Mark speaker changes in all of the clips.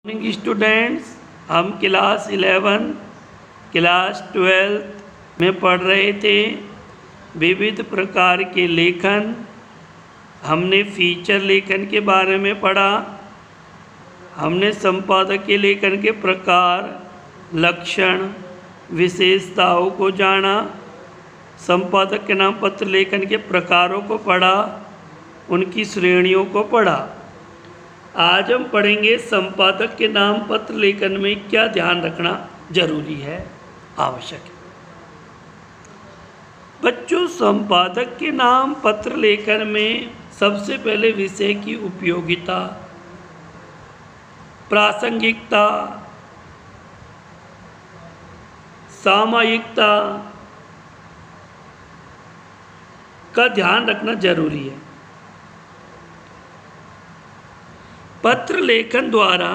Speaker 1: Morning students, हम class 11 class 12 में पढ़ रहे थे विविध प्रकार के लेखन। हमने फीचर लेखन के बारे में पढ़ा, हमने संपादक के लेखन के प्रकार, लक्षण, विशेषताओं को जाना, संपादक के नाम पत्र लेखन के प्रकारों को पढ़ा, उनकी श्रेणियों को पढ़ा। आज हम पढ़ेंगे संपादक के नाम पत्र लेखन में क्या ध्यान रखना जरूरी है, आवश्यक है। बच्चों, संपादक के नाम पत्र लेखन में सबसे पहले विषय की उपयोगिता, प्रासंगिकता, सामयिकता का ध्यान रखना जरूरी है। पत्र लेखन द्वारा,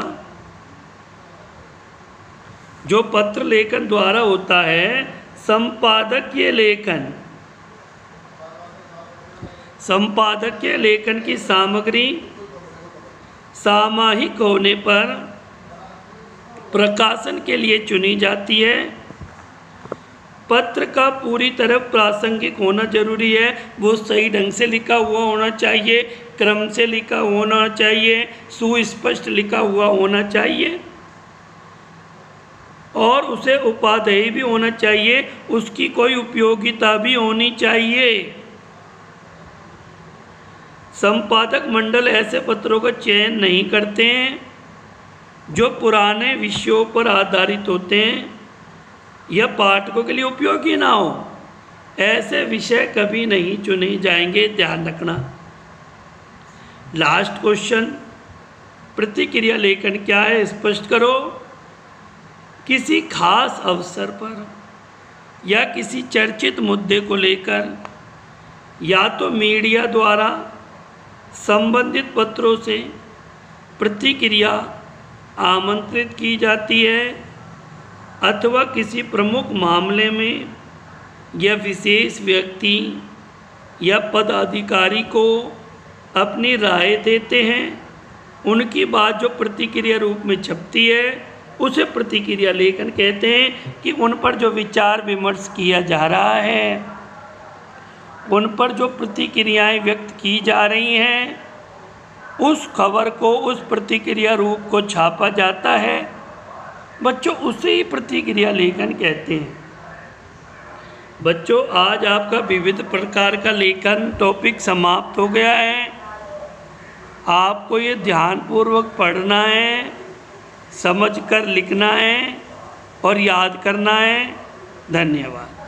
Speaker 1: जो पत्र लेखन द्वारा होता है संपादकीय लेखन, संपादकीय लेखन की सामग्री सामयिक होने पर प्रकाशन के लिए चुनी जाती है। पत्र का पूरी तरह प्रासंगिक होना जरूरी है, वो सही ढंग से लिखा हुआ होना चाहिए, क्रम से लिखा होना चाहिए, सुस्पष्ट लिखा हुआ होना चाहिए और उसे उपादेय भी होना चाहिए, उसकी कोई उपयोगिता भी होनी चाहिए। संपादक मंडल ऐसे पत्रों का चयन नहीं करते हैं जो पुराने विषयों पर आधारित होते हैं या पाठकों के लिए उपयोगी ना हो। ऐसे विषय कभी नहीं चुने जाएंगे, ध्यान रखना। लास्ट क्वेश्चन, प्रतिक्रिया लेखन क्या है, स्पष्ट करो। किसी खास अवसर पर या किसी चर्चित मुद्दे को लेकर या तो मीडिया द्वारा संबंधित पत्रों से प्रतिक्रिया आमंत्रित की जाती है अथवा किसी प्रमुख मामले में या विशेष व्यक्ति या पदाधिकारी को अपनी राय देते हैं, उनकी बात जो प्रतिक्रिया रूप में छपती है उसे प्रतिक्रिया लेखन कहते हैं। कि उन पर जो विचार विमर्श किया जा रहा है, उन पर जो प्रतिक्रियाएं व्यक्त की जा रही हैं, उस खबर को, उस प्रतिक्रिया रूप को छापा जाता है बच्चों, उसे ही प्रतिक्रिया लेखन कहते हैं। बच्चों, आज आपका विविध प्रकार का लेखन टॉपिक समाप्त हो गया है। आपको ये ध्यानपूर्वक पढ़ना है, समझकर लिखना है और याद करना है। धन्यवाद।